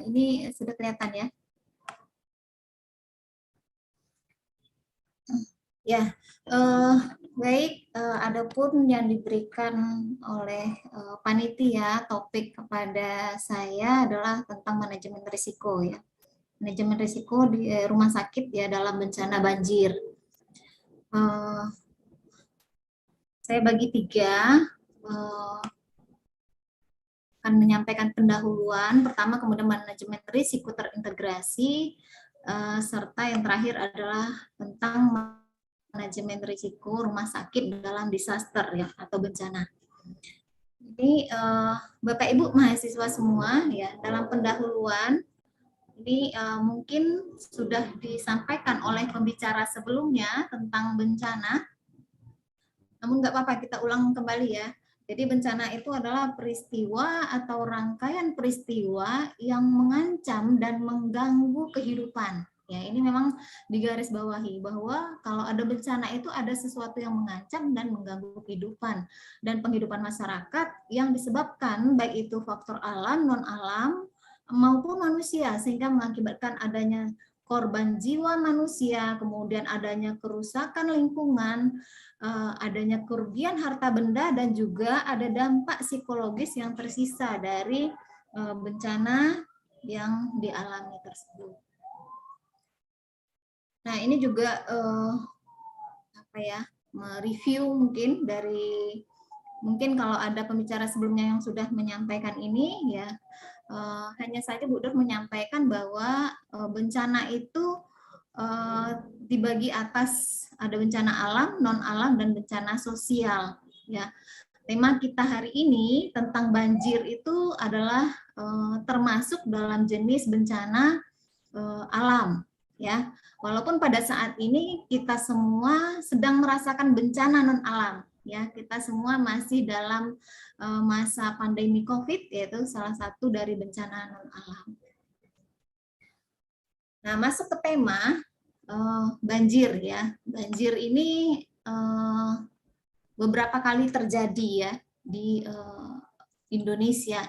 ini sudah kelihatan ya? Ya, baik. Adapun yang diberikan oleh panitia topik kepada saya adalah tentang manajemen risiko ya. Manajemen risiko di rumah sakit ya dalam bencana banjir. Saya bagi tiga. Akan menyampaikan pendahuluan pertama, kemudian manajemen risiko terintegrasi, serta yang terakhir adalah tentang manajemen risiko rumah sakit dalam disaster ya atau bencana. Jadi Bapak Ibu mahasiswa semua ya, dalam pendahuluan ini mungkin sudah disampaikan oleh pembicara sebelumnya tentang bencana. Namun nggak apa-apa, kita ulang kembali ya. Jadi bencana itu adalah peristiwa atau rangkaian peristiwa yang mengancam dan mengganggu kehidupan. Ya, ini memang digarisbawahi bahwa kalau ada bencana itu ada sesuatu yang mengancam dan mengganggu kehidupan dan penghidupan masyarakat yang disebabkan baik itu faktor alam, non alam maupun manusia, sehingga mengakibatkan adanya korban jiwa manusia, kemudian adanya kerusakan lingkungan, adanya kerugian harta benda, dan juga ada dampak psikologis yang tersisa dari bencana yang dialami tersebut. Nah, ini juga mereview mungkin dari kalau ada pembicara sebelumnya yang sudah menyampaikan ini ya, hanya saja Bu Dor menyampaikan bahwa bencana itu dibagi atas ada bencana alam, non alam, dan bencana sosial ya. Tema kita hari ini tentang banjir itu adalah termasuk dalam jenis bencana alam ya. Walaupun pada saat ini kita semua sedang merasakan bencana non alam ya, kita semua masih dalam masa pandemi COVID, yaitu salah satu dari bencana non alam. Nah, masuk ke tema banjir ya. Banjir ini beberapa kali terjadi ya di Indonesia.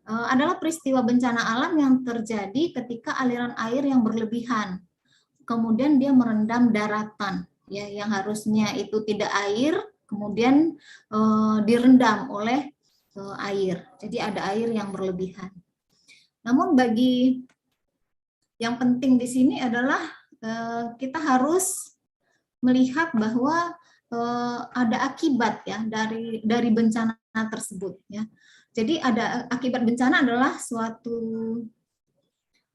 Adalah peristiwa bencana alam yang terjadi ketika aliran air yang berlebihan. Kemudian dia merendam daratan ya, yang harusnya itu tidak air, kemudian direndam oleh air. Jadi ada air yang berlebihan. Namun bagi yang penting di sini adalah kita harus melihat bahwa ada akibat ya dari bencana tersebut ya. Jadi ada akibat bencana adalah suatu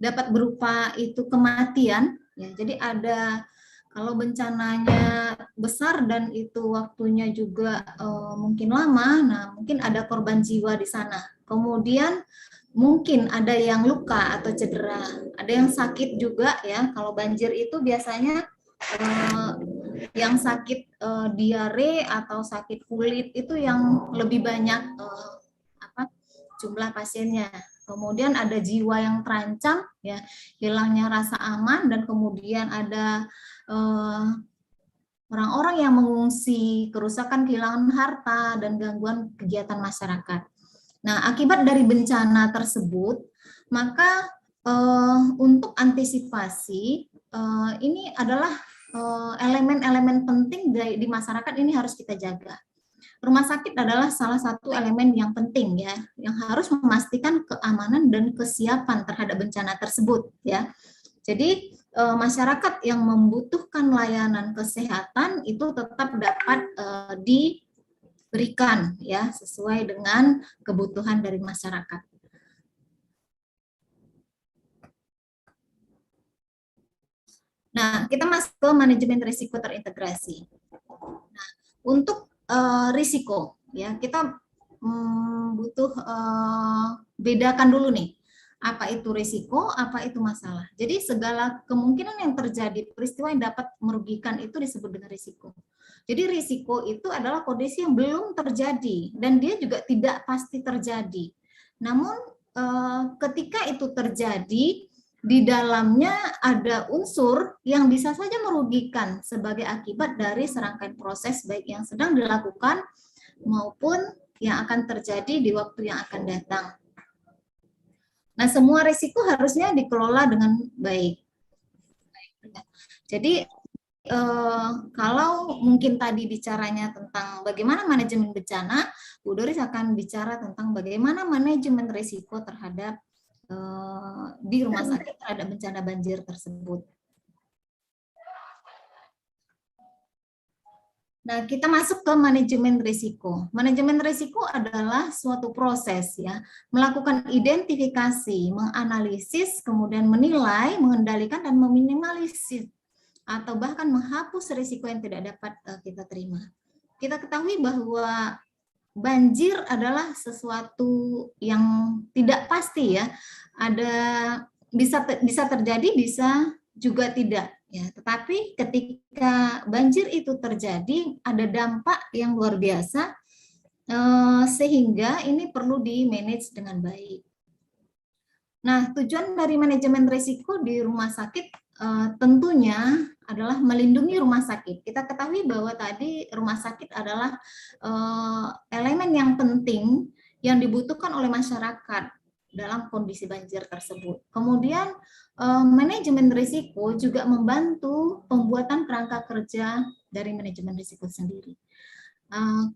dapat berupa itu kematian ya. Jadi ada, kalau bencananya besar dan itu waktunya juga mungkin lama, nah mungkin ada korban jiwa di sana. Kemudian mungkin ada yang luka atau cedera, ada yang sakit juga ya. Kalau banjir itu biasanya yang sakit diare atau sakit kulit itu yang lebih banyak jumlah pasiennya. Kemudian ada jiwa yang terancam ya, hilangnya rasa aman, dan kemudian ada orang-orang yang mengungsi, kerusakan, kehilangan harta, dan gangguan kegiatan masyarakat. Nah, akibat dari bencana tersebut, maka untuk antisipasi ini adalah elemen-elemen penting di masyarakat, ini harus kita jaga. Rumah sakit adalah salah satu elemen yang penting ya, yang harus memastikan keamanan dan kesiapan terhadap bencana tersebut ya. Jadi masyarakat yang membutuhkan layanan kesehatan itu tetap dapat diberikan ya sesuai dengan kebutuhan dari masyarakat. Nah, kita masuk ke manajemen risiko terintegrasi. Nah, untuk risiko ya, kita butuh bedakan dulu nih, apa itu risiko, apa itu masalah. Jadi segala kemungkinan yang terjadi, peristiwa yang dapat merugikan itu disebut dengan risiko. Jadi risiko itu adalah kondisi yang belum terjadi dan dia juga tidak pasti terjadi. Namun ketika itu terjadi, di dalamnya ada unsur yang bisa saja merugikan sebagai akibat dari serangkaian proses baik yang sedang dilakukan maupun yang akan terjadi di waktu yang akan datang. Nah, semua risiko harusnya dikelola dengan baik. Jadi kalau mungkin tadi bicaranya tentang bagaimana manajemen bencana, Bu Doris akan bicara tentang bagaimana manajemen risiko terhadap di rumah sakit terhadap bencana banjir tersebut. Nah, kita masuk ke manajemen risiko. Manajemen risiko adalah suatu proses ya, melakukan identifikasi, menganalisis, kemudian menilai, mengendalikan dan meminimalisir atau bahkan menghapus risiko yang tidak dapat kita terima. Kita ketahui bahwa banjir adalah sesuatu yang tidak pasti ya. Ada bisa terjadi, bisa juga tidak ya. Tetapi ketika banjir itu terjadi, ada dampak yang luar biasa sehingga ini perlu di-manage dengan baik. Nah, tujuan dari manajemen risiko di rumah sakit tentunya adalah melindungi rumah sakit. Kita ketahui bahwa tadi rumah sakit adalah elemen yang penting yang dibutuhkan oleh masyarakat dalam kondisi banjir tersebut. Kemudian manajemen risiko juga membantu pembuatan kerangka kerja dari manajemen risiko sendiri.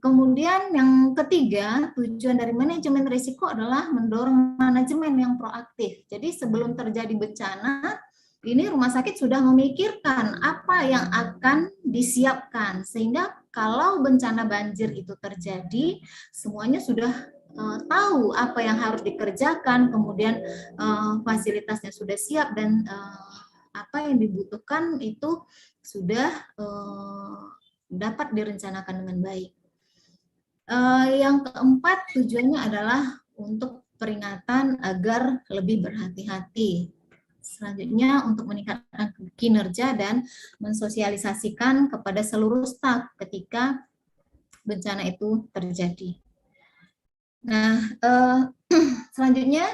Kemudian yang ketiga, tujuan dari manajemen risiko adalah mendorong manajemen yang proaktif. Jadi sebelum terjadi bencana, ini rumah sakit sudah memikirkan apa yang akan disiapkan. Sehingga kalau bencana banjir itu terjadi, semuanya sudah tahu apa yang harus dikerjakan, kemudian fasilitasnya sudah siap dan apa yang dibutuhkan itu sudah dapat direncanakan dengan baik. Yang keempat, tujuannya adalah untuk peringatan agar lebih berhati-hati. Selanjutnya, untuk meningkatkan kinerja dan mensosialisasikan kepada seluruh staf ketika bencana itu terjadi. Nah, selanjutnya,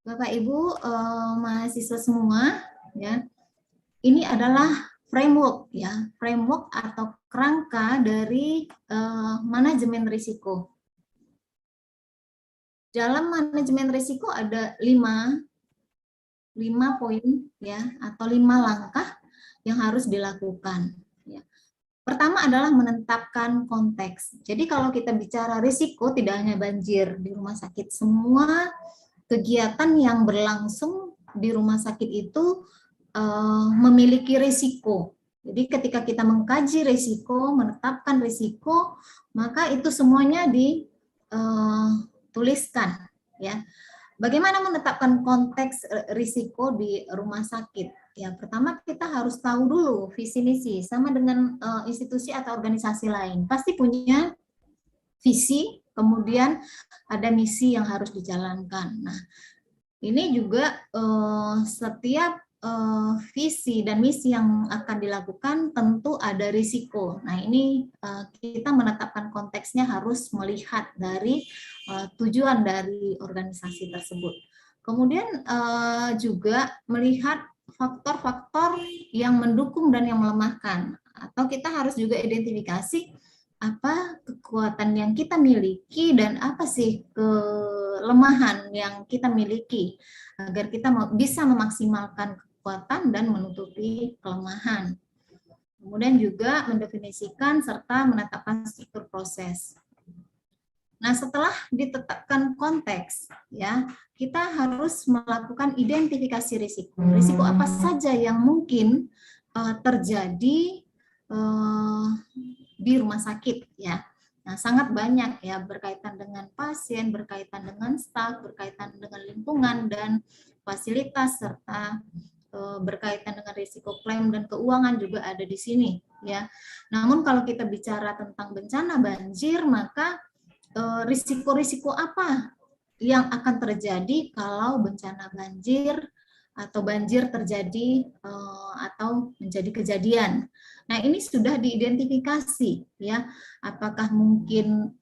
Bapak Ibu mahasiswa semua, ya, ini adalah framework ya, framework atau kerangka dari manajemen risiko. Dalam manajemen risiko ada 5 poin ya, atau 5 langkah yang harus dilakukan. Ya. Pertama adalah menetapkan konteks. Jadi kalau kita bicara risiko, tidak hanya banjir di rumah sakit, semua kegiatan yang berlangsung di rumah sakit itu memiliki risiko. Jadi ketika kita mengkaji risiko, menetapkan risiko, maka itu semuanya dituliskan. Ya. Bagaimana menetapkan konteks risiko di rumah sakit? Ya, pertama kita harus tahu dulu visi misi, sama dengan institusi atau organisasi lain. Pasti punya visi, kemudian ada misi yang harus dijalankan. Nah, ini juga setiap visi dan misi yang akan dilakukan tentu ada risiko. Nah, ini kita menetapkan konteksnya harus melihat dari tujuan dari organisasi tersebut. Kemudian juga melihat faktor-faktor yang mendukung dan yang melemahkan. Atau kita harus juga identifikasi apa kekuatan yang kita miliki dan apa sih kelemahan yang kita miliki agar kita bisa memaksimalkan kekuatan dan menutupi kelemahan. Kemudian juga mendefinisikan serta menetapkan struktur proses. Nah, setelah ditetapkan konteks, ya, kita harus melakukan identifikasi risiko. Risiko apa saja yang mungkin terjadi di rumah sakit, ya. Nah, sangat banyak ya, berkaitan dengan pasien, berkaitan dengan staf, berkaitan dengan lingkungan dan fasilitas, serta berkaitan dengan risiko klaim dan keuangan juga ada di sini, ya. Namun kalau kita bicara tentang bencana banjir, maka risiko-risiko apa yang akan terjadi kalau bencana banjir atau banjir terjadi atau menjadi kejadian. Nah, ini sudah diidentifikasi ya, apakah mungkin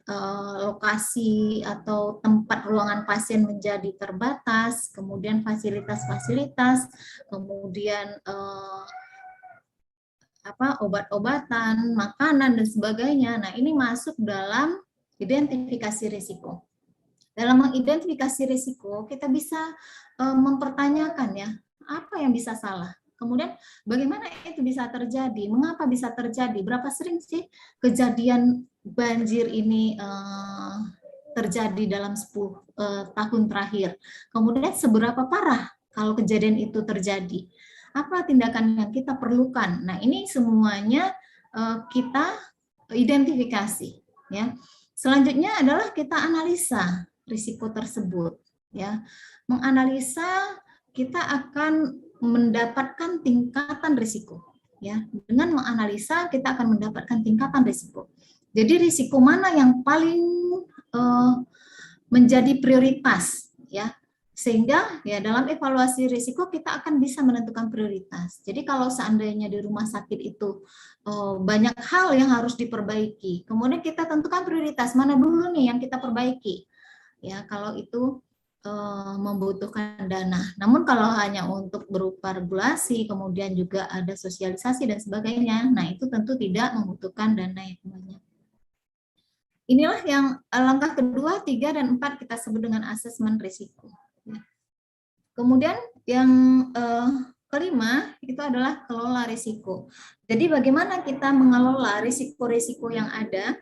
lokasi atau tempat ruangan pasien menjadi terbatas, kemudian fasilitas-fasilitas, kemudian obat-obatan, makanan dan sebagainya. Nah, ini masuk dalam identifikasi risiko. Dalam mengidentifikasi risiko, kita bisa mempertanyakan ya, apa yang bisa salah. Kemudian bagaimana itu bisa terjadi, mengapa bisa terjadi, berapa sering sih kejadian banjir ini terjadi dalam 10 tahun terakhir. Kemudian seberapa parah kalau kejadian itu terjadi. Apa tindakan yang kita perlukan? Nah, ini semuanya kita identifikasi ya. Selanjutnya adalah kita analisa risiko tersebut ya. Menganalisa, kita akan mendapatkan tingkatan risiko ya. Dengan menganalisa kita akan mendapatkan tingkatan risiko. Jadi risiko mana yang paling menjadi prioritas ya, sehingga ya dalam evaluasi risiko kita akan bisa menentukan prioritas. Jadi kalau seandainya di rumah sakit itu banyak hal yang harus diperbaiki, kemudian kita tentukan prioritas mana dulu nih yang kita perbaiki ya, kalau itu membutuhkan dana. Namun kalau hanya untuk berupa regulasi, kemudian juga ada sosialisasi dan sebagainya, nah itu tentu tidak membutuhkan dana yang banyak. Inilah yang langkah kedua, 3, dan 4 kita sebut dengan asesmen risiko. Kemudian yang kelima itu adalah kelola risiko. Jadi bagaimana kita mengelola risiko-risiko yang ada?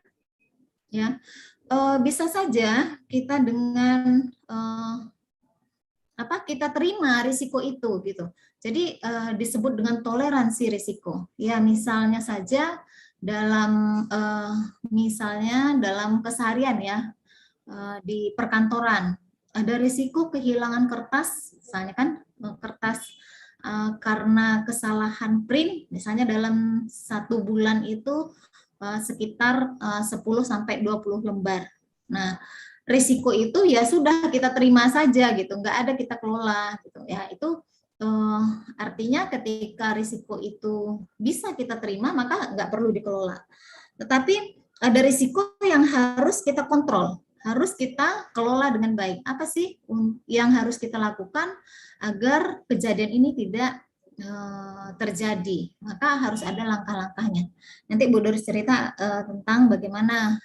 Ya, bisa saja kita dengan kita terima risiko itu gitu. Jadi disebut dengan toleransi risiko. Ya, misalnya saja dalam misalnya dalam keseharian ya, di perkantoran ada risiko kehilangan kertas, misalnya kan kertas karena kesalahan print, misalnya dalam 1 bulan itu sekitar 10 sampai 20 lembar. Nah, risiko itu ya sudah kita terima saja gitu, nggak ada kita kelola gitu ya. Itu artinya ketika risiko itu bisa kita terima maka nggak perlu dikelola. Tetapi ada risiko yang harus kita kontrol, harus kita kelola dengan baik. Apa sih yang harus kita lakukan agar kejadian ini tidak terjadi? Maka harus ada langkah-langkahnya. Nanti Bu Doris cerita tentang bagaimana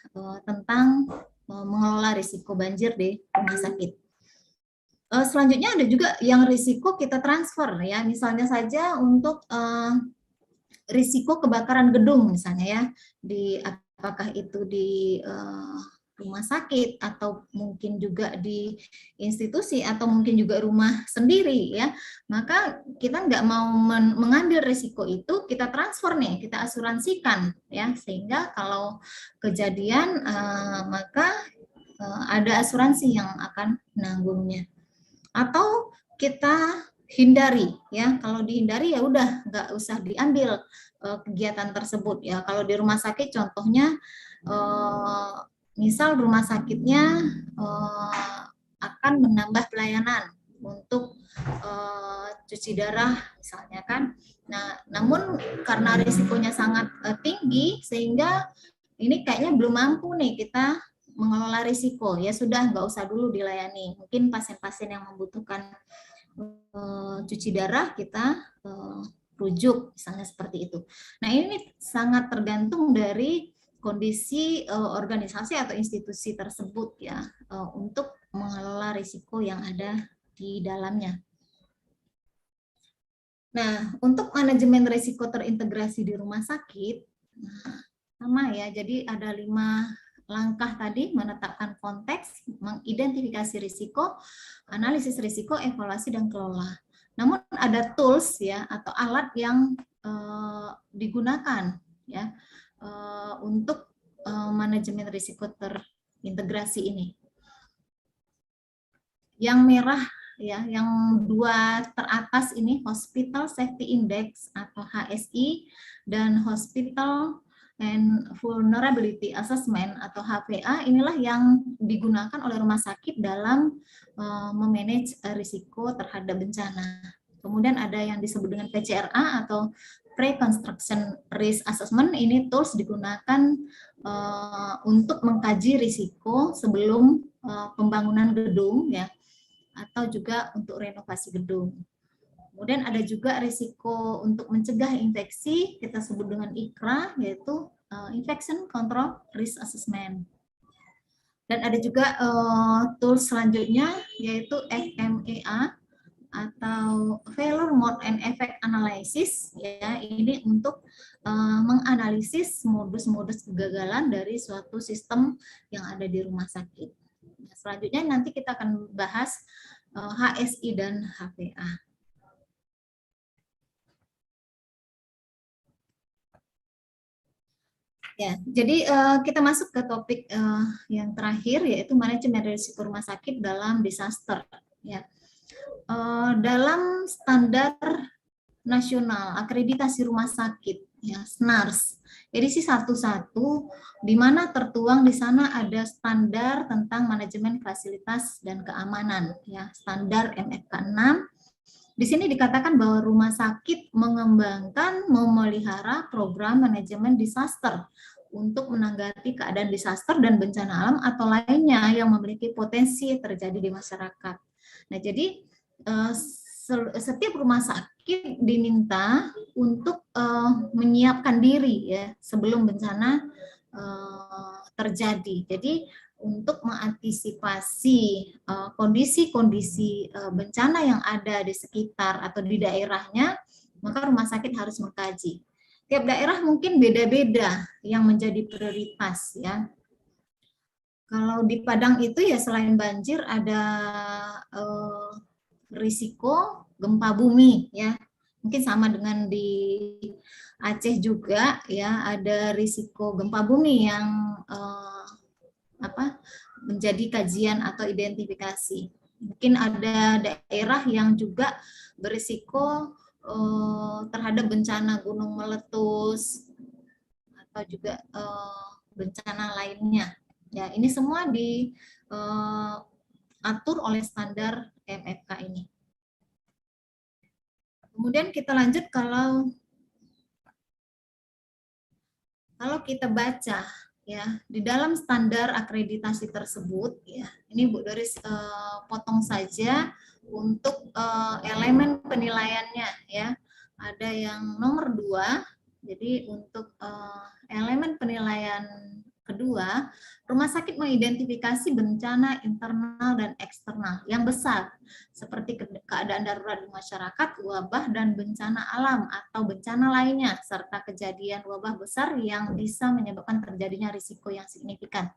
tentang mengelola risiko banjir di rumah sakit. Selanjutnya ada juga yang risiko kita transfer ya, misalnya saja untuk risiko kebakaran gedung misalnya ya, di apakah itu di rumah sakit atau mungkin juga di institusi atau mungkin juga rumah sendiri ya, maka kita nggak mau mengambil risiko itu, kita transfer nih, kita asuransikan ya, sehingga kalau kejadian maka ada asuransi yang akan menanggungnya. Atau kita hindari ya, kalau dihindari ya udah nggak usah diambil kegiatan tersebut ya. Kalau di rumah sakit contohnya misal rumah sakitnya akan menambah pelayanan untuk cuci darah misalnya kan. Nah, namun karena risikonya sangat tinggi sehingga ini kayaknya belum mampu nih kita mengelola risiko, ya sudah nggak usah dulu dilayani. Mungkin pasien-pasien yang membutuhkan cuci darah kita rujuk misalnya seperti itu. Nah, ini sangat tergantung dari kondisi organisasi atau institusi tersebut ya, untuk mengelola risiko yang ada di dalamnya. Nah, untuk manajemen risiko terintegrasi di rumah sakit, sama ya, jadi ada 5 langkah tadi: menetapkan konteks, mengidentifikasi risiko, analisis risiko, evaluasi, dan kelola. Namun ada tools ya atau alat yang digunakan ya untuk manajemen risiko terintegrasi ini. Yang merah ya, yang 2 teratas ini Hospital Safety Index atau HSI dan Hospital and Vulnerability Assessment atau HVA, inilah yang digunakan oleh rumah sakit dalam memanage risiko terhadap bencana. Kemudian ada yang disebut dengan PCRA atau Pre-Construction Risk Assessment. Ini tools digunakan untuk mengkaji risiko sebelum pembangunan gedung ya, atau juga untuk renovasi gedung. Kemudian ada juga risiko untuk mencegah infeksi, kita sebut dengan ICRA, yaitu Infection Control Risk Assessment. Dan ada juga tools selanjutnya yaitu FMEA atau Failure Mode and Effect Analysis, ya. Ini untuk menganalisis modus-modus kegagalan dari suatu sistem yang ada di rumah sakit. Nah, selanjutnya nanti kita akan bahas HSI dan HPA. Ya, jadi kita masuk ke topik yang terakhir, yaitu manajemen risiko rumah sakit dalam disaster. Ya, dalam standar nasional akreditasi rumah sakit, ya, SNARS, edisi 11, di mana tertuang di sana ada standar tentang manajemen fasilitas dan keamanan, ya, standar MFK 6. Di sini dikatakan bahwa rumah sakit mengembangkan, memelihara program manajemen disaster untuk menanggapi keadaan disaster dan bencana alam atau lainnya yang memiliki potensi terjadi di masyarakat. Nah, jadi setiap rumah sakit diminta untuk menyiapkan diri, ya, sebelum bencana terjadi. Jadi untuk mengantisipasi kondisi-kondisi bencana yang ada di sekitar atau di daerahnya, maka rumah sakit harus mengkaji. Tiap daerah mungkin beda-beda yang menjadi prioritas, ya. Kalau di Padang itu ya selain banjir ada risiko gempa bumi, ya. Mungkin sama dengan di Aceh juga, ya, ada risiko gempa bumi yang menjadi kajian atau identifikasi. Mungkin ada daerah yang juga berisiko terhadap bencana gunung meletus atau juga bencana lainnya. Ya, ini semua diatur oleh standar MFK ini. Kemudian kita lanjut, kalau kita baca, ya, di dalam standar akreditasi tersebut, ya, ini Bu Doris potong saja untuk elemen penilaiannya, ya. Ada yang nomor 2. Jadi untuk elemen penilaian kedua, rumah sakit mengidentifikasi bencana internal dan eksternal yang besar, seperti keadaan darurat di masyarakat, wabah, dan bencana alam atau bencana lainnya, serta kejadian wabah besar yang bisa menyebabkan terjadinya risiko yang signifikan.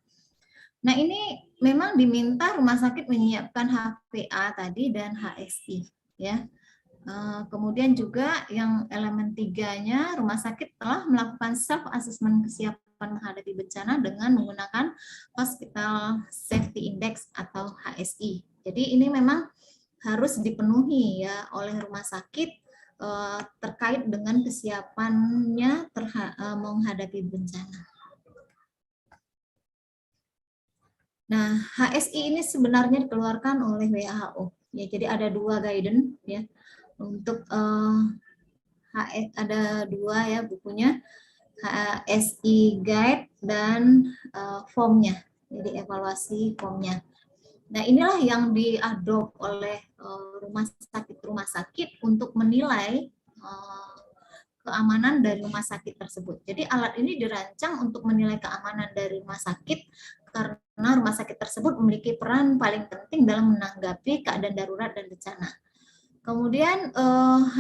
Nah, ini memang diminta rumah sakit menyiapkan HPA tadi dan HSI, ya. Kemudian juga yang elemen 3-nya, rumah sakit telah melakukan self assessment kesiapan menghadapi bencana dengan menggunakan Hospital Safety Index atau HSI. Jadi ini memang harus dipenuhi, ya, oleh rumah sakit terkait dengan kesiapannya menghadapi bencana. Nah, HSI ini sebenarnya dikeluarkan oleh WHO. Ya, jadi ada 2 guidance, ya, untuk ada 2, ya, bukunya, HSI Guide dan formnya, jadi evaluasi formnya. Nah, inilah yang diadop oleh rumah sakit untuk menilai keamanan dari rumah sakit tersebut. Jadi alat ini dirancang untuk menilai keamanan dari rumah sakit karena rumah sakit tersebut memiliki peran paling penting dalam menanggapi keadaan darurat dan bencana. Kemudian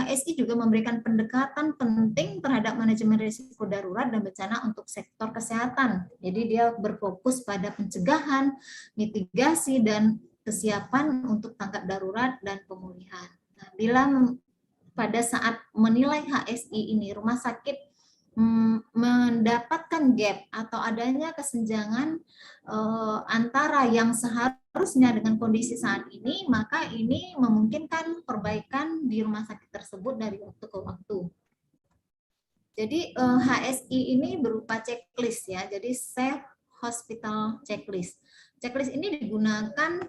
HSI juga memberikan pendekatan penting terhadap manajemen risiko darurat dan bencana untuk sektor kesehatan. Jadi dia berfokus pada pencegahan, mitigasi, dan kesiapan untuk tanggap darurat dan pemulihan. Nah, bila pada saat menilai HSI ini rumah sakit mendapatkan gap atau adanya kesenjangan antara yang seharusnya dengan kondisi saat ini, maka ini memungkinkan perbaikan di rumah sakit tersebut dari waktu ke waktu. Jadi HSI ini berupa checklist, ya, jadi Safe Hospital Checklist. Checklist ini digunakan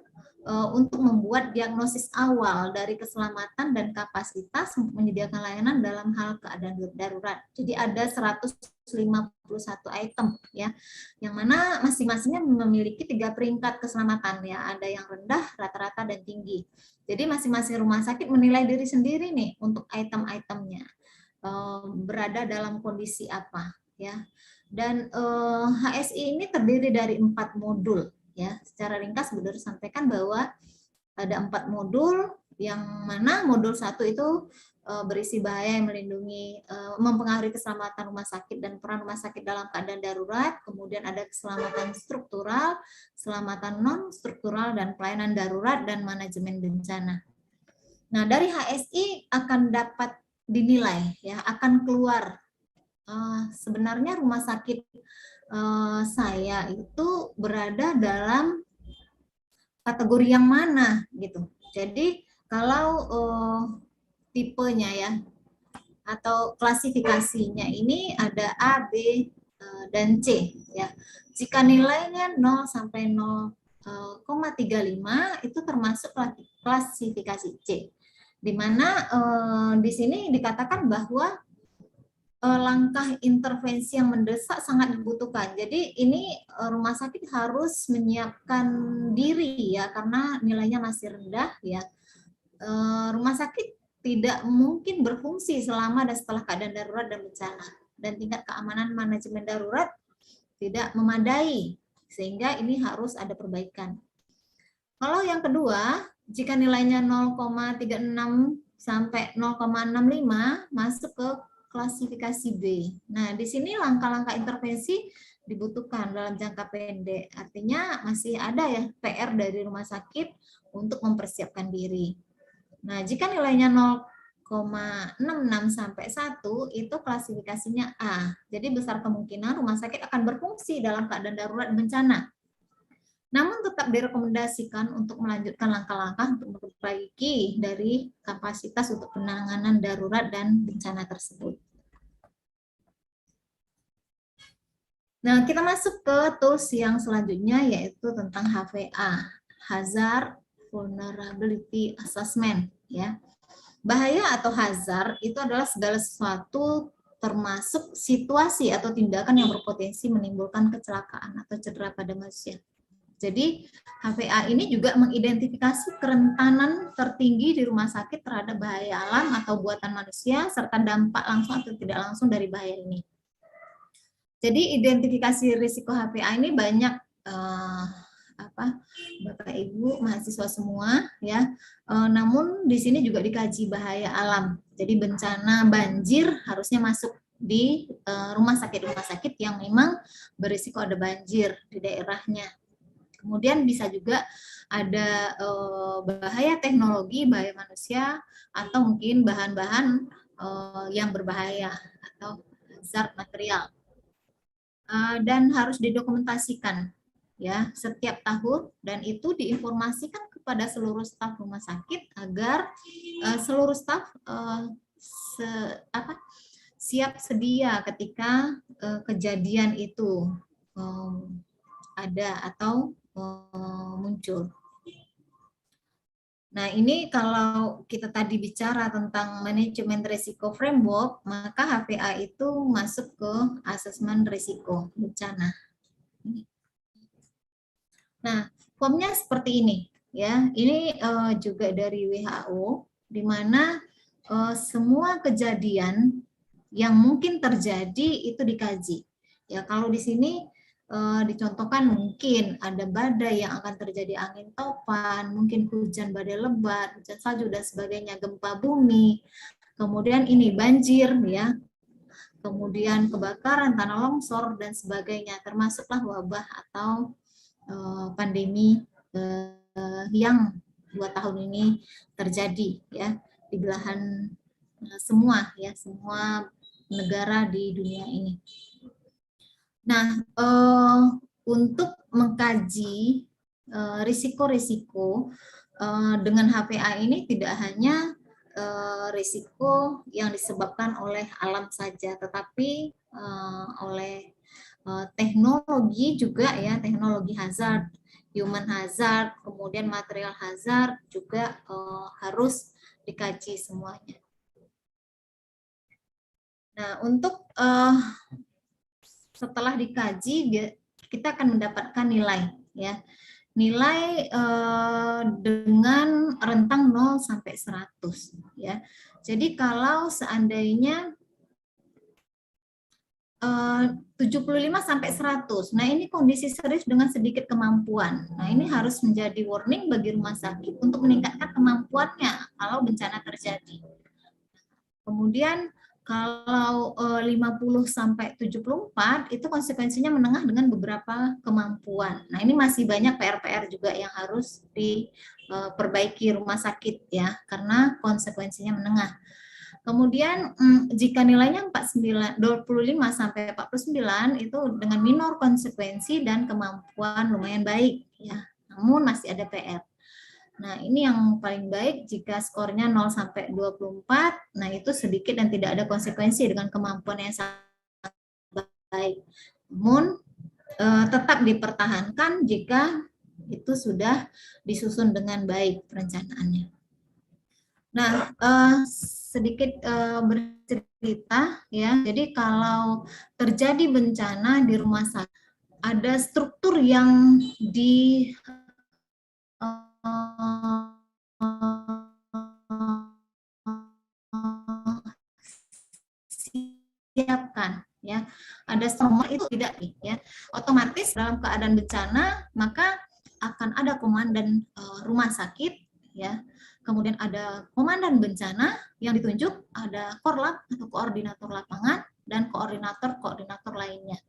untuk membuat diagnosis awal dari keselamatan dan kapasitas untuk menyediakan layanan dalam hal keadaan darurat. Jadi ada 151 item, ya, yang mana masing-masingnya memiliki 3 peringkat keselamatan, ya, ada yang rendah, rata-rata, dan tinggi. Jadi masing-masing rumah sakit menilai diri sendiri nih untuk item-itemnya berada dalam kondisi apa, ya. Dan HSI ini terdiri dari 4 modul. Ya, secara ringkas Bu Doro sampaikan bahwa ada 4 modul, yang mana modul 1 itu berisi bahaya yang melindungi, mempengaruhi keselamatan rumah sakit dan peran rumah sakit dalam keadaan darurat. Kemudian ada keselamatan struktural, keselamatan non struktural, dan pelayanan darurat dan manajemen bencana. Nah, dari HSI akan dapat dinilai, ya, akan keluar sebenarnya rumah sakit saya itu berada dalam kategori yang mana gitu. Jadi kalau tipenya ya atau klasifikasinya ini ada A, B, dan C ya. Jika nilainya 0 sampai 0,35 itu termasuk klasifikasi C. Di mana di sini dikatakan bahwa langkah intervensi yang mendesak sangat dibutuhkan. Jadi ini rumah sakit harus menyiapkan diri ya karena nilainya masih rendah ya. Rumah sakit tidak mungkin berfungsi selama dan setelah keadaan darurat dan bencana, dan tingkat keamanan manajemen darurat tidak memadai sehingga ini harus ada perbaikan. Kalau yang kedua, jika nilainya 0,36 sampai 0,65 masuk ke klasifikasi B. Nah, di sini langkah-langkah intervensi dibutuhkan dalam jangka pendek. Artinya masih ada ya PR dari rumah sakit untuk mempersiapkan diri. Nah, jika nilainya 0,66 sampai 1 itu klasifikasinya A. Jadi besar kemungkinan rumah sakit akan berfungsi dalam keadaan darurat bencana. Namun tetap direkomendasikan untuk melanjutkan langkah-langkah untuk memperbaiki dari kapasitas untuk penanganan darurat dan bencana tersebut. Nah, kita masuk ke tools yang selanjutnya yaitu tentang HVA, Hazard Vulnerability Assessment ya. Bahaya atau hazard itu adalah segala sesuatu termasuk situasi atau tindakan yang berpotensi menimbulkan kecelakaan atau cedera pada manusia. Jadi HVA ini juga mengidentifikasi kerentanan tertinggi di rumah sakit terhadap bahaya alam atau buatan manusia serta dampak langsung atau tidak langsung dari bahaya ini. Jadi identifikasi risiko HVA ini banyak Bapak Ibu mahasiswa semua ya. Namun di sini juga dikaji bahaya alam. Jadi bencana banjir harusnya masuk di rumah sakit yang memang berisiko ada banjir di daerahnya. Kemudian bisa juga ada bahaya teknologi, bahaya manusia, atau mungkin bahan-bahan yang berbahaya atau zat material. Dan harus didokumentasikan ya setiap tahun, dan itu diinformasikan kepada seluruh staf rumah sakit agar seluruh staf siap sedia ketika kejadian itu ada atau muncul. Nah, ini kalau kita tadi bicara tentang manajemen risiko framework, maka HVA itu masuk ke asesmen risiko bencana. Nah, formnya seperti ini ya. Ini juga dari WHO, di mana semua kejadian yang mungkin terjadi itu dikaji. Ya, kalau di sini dicontohkan mungkin ada badai yang akan terjadi, angin topan, mungkin hujan badai lebat, hujan salju dan sebagainya, gempa bumi, kemudian ini banjir ya, kemudian kebakaran, tanah longsor dan sebagainya, termasuklah wabah atau pandemi yang 2 tahun ini terjadi ya di belahan semua negara di dunia ini. Nah, untuk mengkaji risiko-risiko dengan HVA ini tidak hanya risiko yang disebabkan oleh alam saja, tetapi oleh teknologi juga ya, teknologi hazard, human hazard, kemudian material hazard juga harus dikaji semuanya. Nah, untuk setelah dikaji kita akan mendapatkan nilai ya. Nilai dengan rentang 0 sampai 100 ya. Jadi kalau seandainya 75 sampai 100. Nah, ini kondisi serius dengan sedikit kemampuan. Nah, ini harus menjadi warning bagi rumah sakit untuk meningkatkan kemampuannya kalau bencana terjadi. Kemudian kalau 50 sampai 74 itu konsekuensinya menengah dengan beberapa kemampuan. Nah, ini masih banyak PR-PR juga yang harus diperbaiki rumah sakit ya, karena konsekuensinya menengah. Kemudian jika nilainya 25 sampai 49 itu dengan minor konsekuensi dan kemampuan lumayan baik ya. Namun masih ada PR. Nah, ini yang paling baik jika skornya 0 sampai 24, nah itu sedikit dan tidak ada konsekuensi dengan kemampuan yang sangat baik. Namun tetap dipertahankan jika itu sudah disusun dengan baik perencanaannya. Nah, sedikit bercerita ya. Jadi kalau terjadi bencana di rumah sakit, ada struktur yang disiapkan ya. Ada nomor itu tidak ya. Otomatis dalam keadaan bencana maka akan ada komandan rumah sakit ya. Kemudian ada komandan bencana yang ditunjuk, ada korlap atau koordinator lapangan dan koordinator lainnya.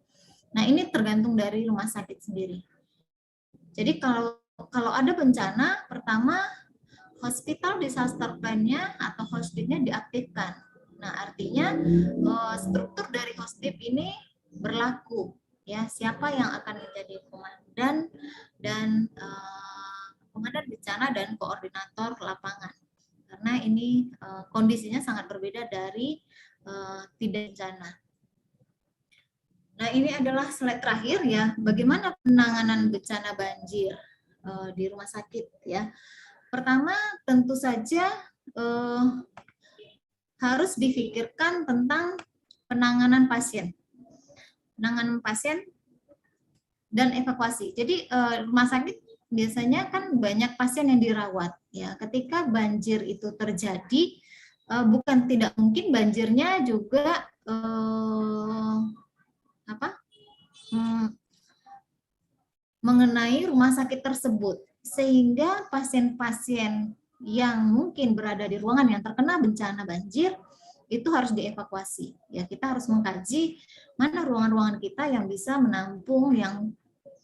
Nah, ini tergantung dari rumah sakit sendiri. Jadi kalau ada bencana, pertama hospital disaster plan-nya atau hosdip-nya diaktifkan. Nah, artinya struktur dari hosdip ini berlaku ya, siapa yang akan menjadi komandan dan komandan bencana dan koordinator lapangan. Karena ini kondisinya sangat berbeda dari tidak bencana. Nah, ini adalah slide terakhir ya, bagaimana penanganan bencana banjir di rumah sakit ya. Pertama, tentu saja harus difikirkan tentang penanganan pasien. Penanganan pasien dan evakuasi. Jadi rumah sakit biasanya kan banyak pasien yang dirawat ya. Ketika banjir itu terjadi, bukan tidak mungkin banjirnya juga mengenai rumah sakit tersebut, sehingga pasien-pasien yang mungkin berada di ruangan yang terkena bencana banjir itu harus dievakuasi. Ya, kita harus mengkaji mana ruangan-ruangan kita yang bisa menampung yang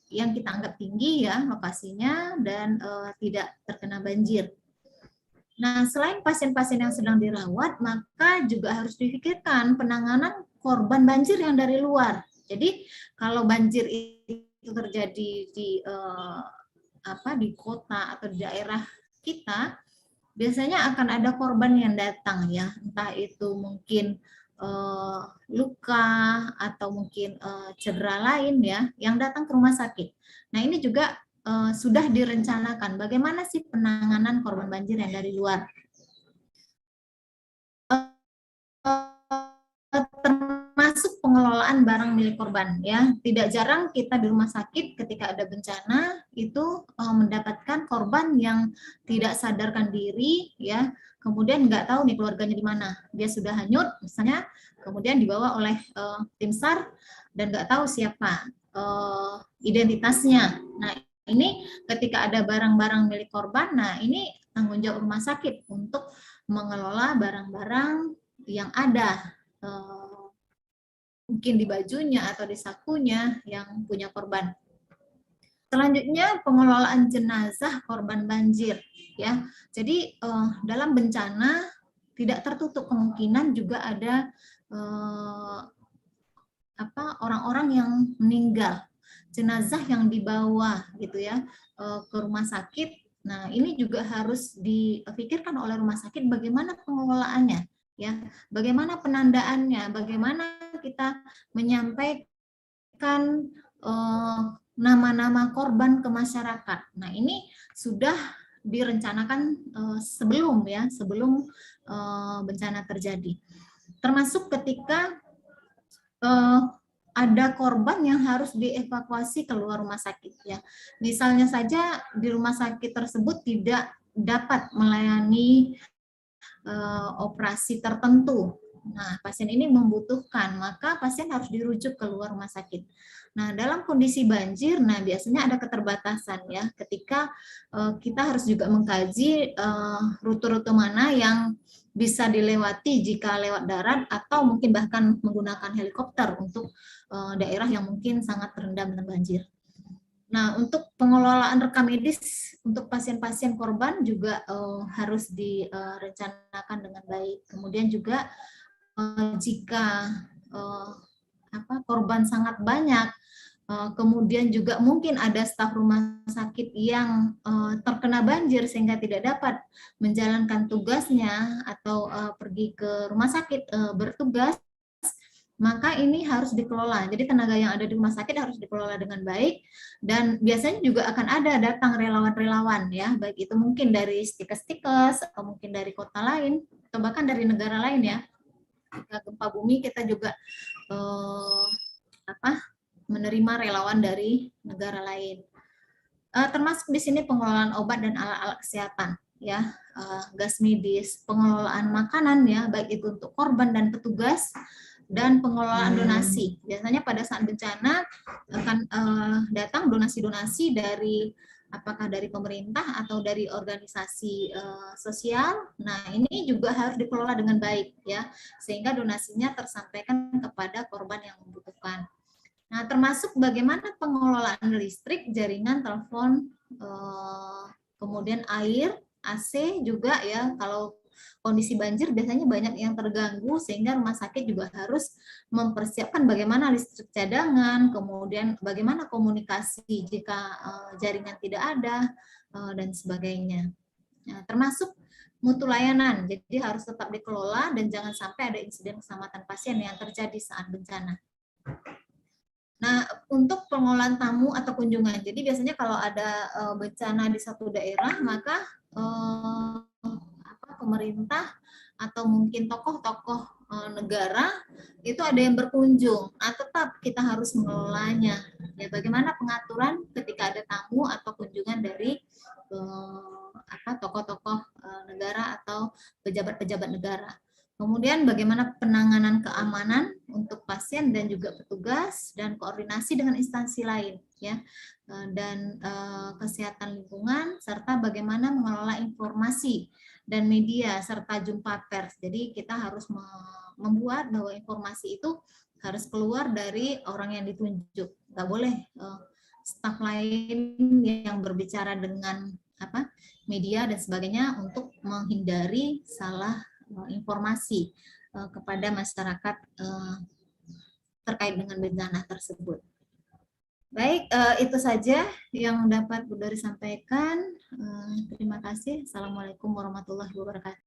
kita anggap tinggi ya lokasinya dan tidak terkena banjir. Nah, selain pasien-pasien yang sedang dirawat, maka juga harus dipikirkan penanganan korban banjir yang dari luar. Jadi, kalau banjir itu terjadi di kota atau di daerah kita, biasanya akan ada korban yang datang ya, entah itu mungkin luka atau mungkin cedera lain ya, yang datang ke rumah sakit. Nah, ini juga sudah direncanakan bagaimana sih penanganan korban banjir yang dari luar. Termasuk pengelolaan barang milik korban ya. Tidak jarang kita di rumah sakit ketika ada bencana itu mendapatkan korban yang tidak sadarkan diri ya. Kemudian nggak tahu nih keluarganya di mana. Dia sudah hanyut misalnya, kemudian dibawa oleh tim SAR dan nggak tahu siapa identitasnya. Nah, ini ketika ada barang-barang milik korban, nah ini tanggung jawab rumah sakit untuk mengelola barang-barang yang ada mungkin di bajunya atau di sakunya yang punya korban. Selanjutnya pengelolaan jenazah korban banjir ya. Jadi dalam bencana tidak tertutup kemungkinan juga ada orang-orang yang meninggal, jenazah yang dibawa gitu ya ke rumah sakit. Nah, ini juga harus dipikirkan oleh rumah sakit bagaimana pengelolaannya ya, bagaimana penandaannya, bagaimana kita menyampaikan nama-nama korban ke masyarakat. Nah, ini sudah direncanakan sebelum bencana terjadi. Termasuk ketika ada korban yang harus dievakuasi keluar rumah sakit ya. Misalnya saja di rumah sakit tersebut tidak dapat melayani operasi tertentu Nah, pasien ini membutuhkan, maka pasien harus dirujuk keluar rumah sakit. Nah, dalam kondisi banjir, nah biasanya ada keterbatasan ya, ketika kita harus juga mengkaji rute-rute mana yang bisa dilewati jika lewat darat atau mungkin bahkan menggunakan helikopter untuk daerah yang mungkin sangat terendam dengan banjir. Nah, untuk pengelolaan rekam medis untuk pasien-pasien korban juga harus direncanakan dengan baik. Kemudian juga jika korban sangat banyak, kemudian juga mungkin ada staf rumah sakit yang terkena banjir sehingga tidak dapat menjalankan tugasnya atau pergi ke rumah sakit bertugas, maka ini harus dikelola. Jadi tenaga yang ada di rumah sakit harus dikelola dengan baik, dan biasanya juga akan ada datang relawan-relawan ya, baik itu mungkin dari stikes-stikes atau mungkin dari kota lain atau bahkan dari negara lain ya. Jika gempa bumi kita juga menerima relawan dari negara lain. Termasuk di sini pengelolaan obat dan alat-alat kesehatan ya, gas medis, pengelolaan makanan ya, baik itu untuk korban dan petugas, dan pengelolaan donasi. Biasanya pada saat bencana akan datang donasi-donasi dari apakah dari pemerintah atau dari organisasi sosial. Nah, ini juga harus dikelola dengan baik ya, sehingga donasinya tersampaikan kepada korban yang membutuhkan. Nah, termasuk bagaimana pengelolaan listrik, jaringan, telepon, kemudian air, AC juga ya. Kalau kondisi banjir biasanya banyak yang terganggu, sehingga rumah sakit juga harus mempersiapkan bagaimana listrik cadangan, kemudian bagaimana komunikasi jika jaringan tidak ada, dan sebagainya. Nah, termasuk mutu layanan, jadi harus tetap dikelola dan jangan sampai ada insiden keselamatan pasien yang terjadi saat bencana. Nah, untuk pengelolaan tamu atau kunjungan, jadi biasanya kalau ada bencana di satu daerah, maka pemerintah atau mungkin tokoh-tokoh negara itu ada yang berkunjung. Nah, tetap kita harus mengelolanya. Ya, bagaimana pengaturan ketika ada tamu atau kunjungan dari tokoh-tokoh negara atau pejabat-pejabat negara. Kemudian bagaimana penanganan keamanan untuk pasien dan juga petugas, dan koordinasi dengan instansi lain ya, dan kesehatan lingkungan, serta bagaimana mengelola informasi dan media serta jumpa pers. Jadi kita harus membuat bahwa informasi itu harus keluar dari orang yang ditunjuk. Nggak boleh staf lain yang berbicara dengan media dan sebagainya untuk menghindari salah informasi kepada masyarakat terkait dengan bencana tersebut. Baik, itu saja yang dapat Bu Dori sampaikan. Terima kasih. Assalamualaikum warahmatullahi wabarakatuh.